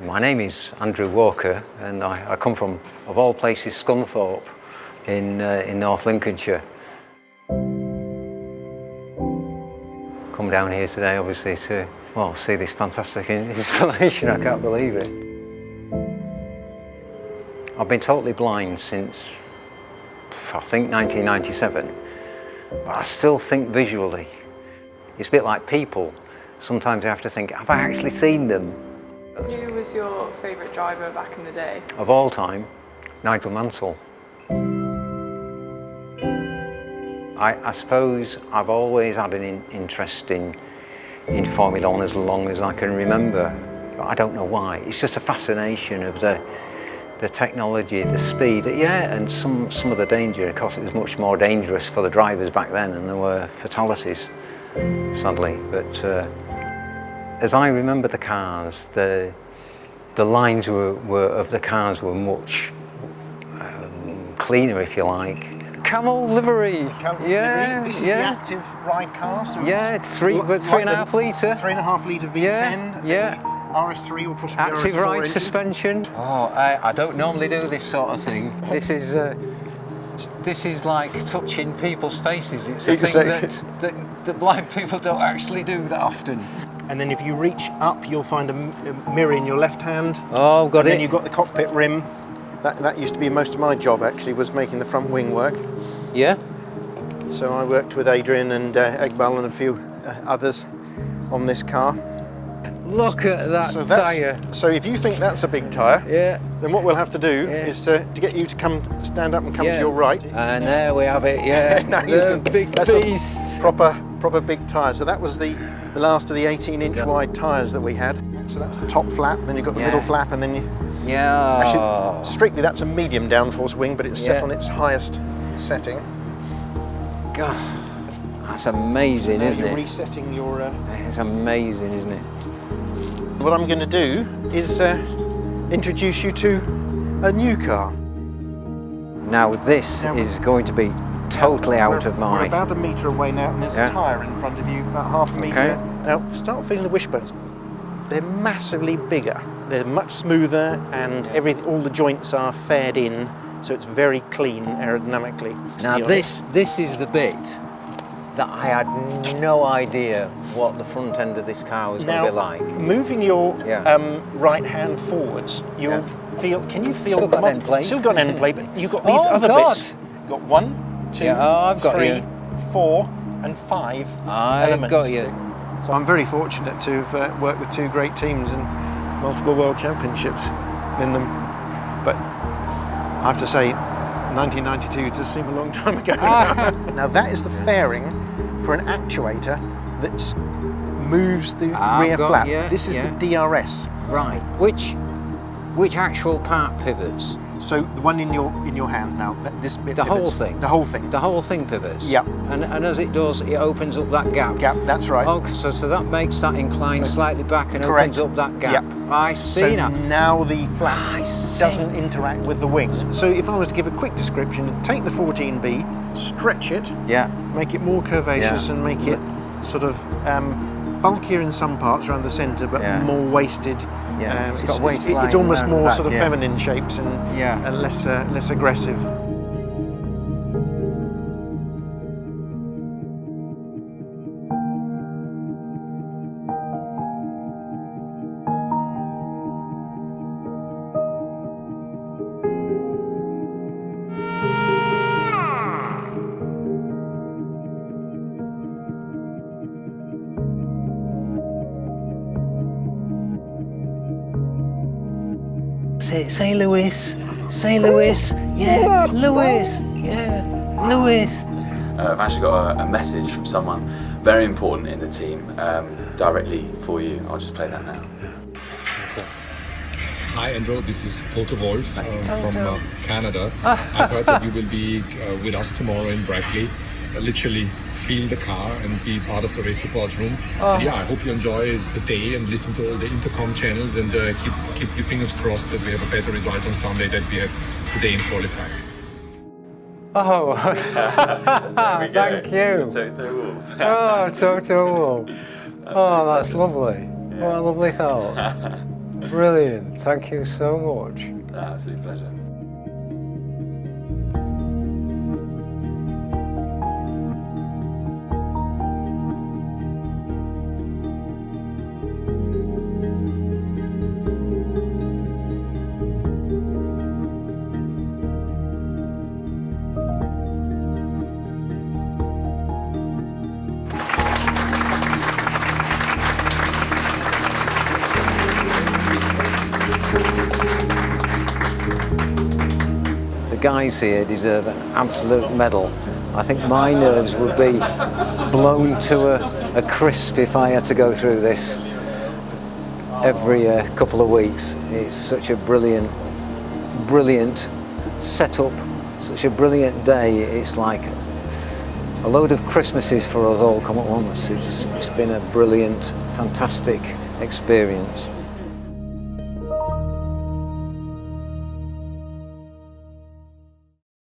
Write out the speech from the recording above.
My name is Andrew Walker and I come from, of all places, Scunthorpe in North Lincolnshire. Come down here today obviously to, well, see this fantastic installation. I can't believe it. I've been totally blind since, I think, 1997, but I still think visually. It's a bit like people. Sometimes I have to think, have I actually seen them? Who was your favourite driver back in the day? Of all time, Nigel Mansell. I suppose I've always had an interest in Formula 1 as long as I can remember. But I don't know why. It's just a fascination of the technology, the speed, yeah, and some of the danger. Of course, it was much more dangerous for the drivers back then, and there were fatalities, sadly. But as I remember the cars, the lines of the cars were much cleaner, if you like. Camel livery. Livery. This is the active ride car. So yeah, it's 3.5 litre. 3.5 litre V10. Yeah. RS3 or possibly active RS4 ride engine. suspension. Oh, I don't normally do this sort of thing. This is like touching people's faces. It's a thing that blind people don't actually do that often. And then if you reach up, you'll find a mirror in your left hand. Oh, got it. And then you've got the cockpit rim. That used to be most of my job, actually, was making the front wing work. Yeah. So I worked with Adrian and Egbal and a few others on this car. Look at that tyre. So if you think that's a big tyre, yeah, then what we'll have to do is to get you to stand up and come to your right. And there we have it, yeah. Now the big beast. Proper big tyre. So that was the last of the 18-inch wide tyres that we had. So that's the top flap, then you've got the middle flap, and then you... Yeah. Actually, strictly that's a medium downforce wing, but it's set on its highest setting. God, that's amazing, isn't it? You're resetting your... It's amazing, isn't it? What I'm going to do is introduce you to a new car. Now this is going to be totally out of my... We're about a metre away now, and there's a tyre in front of you, about half a metre. Okay. Now, start feeling the wishbones. They're massively bigger. They're much smoother, and all the joints are fared in, so it's very clean aerodynamically. Now this is the bit that I had no idea what the front end of this car was going to be like. Moving your right hand forwards, you'll feel. Can you feel? Still got an end plate. Still got an end plate, but you've got these other bits. You've got 1, 2, I've got 3, 4, and 5 elements. Got you. So I'm very fortunate to have worked with two great teams and multiple world championships in them. But I have to say, 1992 does seem a long time ago. Now that is the fairing for an actuator that moves the rear flap. This is the DRS. Right. Which actual part pivots? So the one in your hand now. This bit. The pivots. whole thing. The whole thing. The whole thing pivots. Yeah. And as it does, it opens up that gap. That's right. Oh, so that makes that incline slightly back and opens up that gap. Yep. I see now. Now the flap doesn't interact with the wings. So if I was to give a quick description, take the 14B, stretch it, make it more curvaceous and make it sort of bulkier in some parts around the centre, but more wasted. It's almost more sort of feminine shapes and less aggressive. Say Lewis. Say Lewis. Yeah, Lewis. Yeah, Lewis. I've actually got a message from someone very important in the team directly for you. I'll just play that now. Hi Andrew, this is Toto Wolf from Canada. I've heard that you will be with us tomorrow in Brackley. Literally feel the car and be part of the race support room. And yeah, I hope you enjoy the day and listen to all the intercom channels and keep your fingers crossed that we have a better result on Sunday than we had today in qualifying. Oh, thank you. Toto Wolf. Oh, Toto Wolf. Oh, that's lovely. What a lovely thought. Brilliant, thank you so much. Absolute pleasure. The guys here deserve an absolute medal. I think my nerves would be blown to a crisp if I had to go through this every couple of weeks. It's such a brilliant setup, such a brilliant day. It's like a load of Christmases for us all come at once. It's been a brilliant, fantastic experience.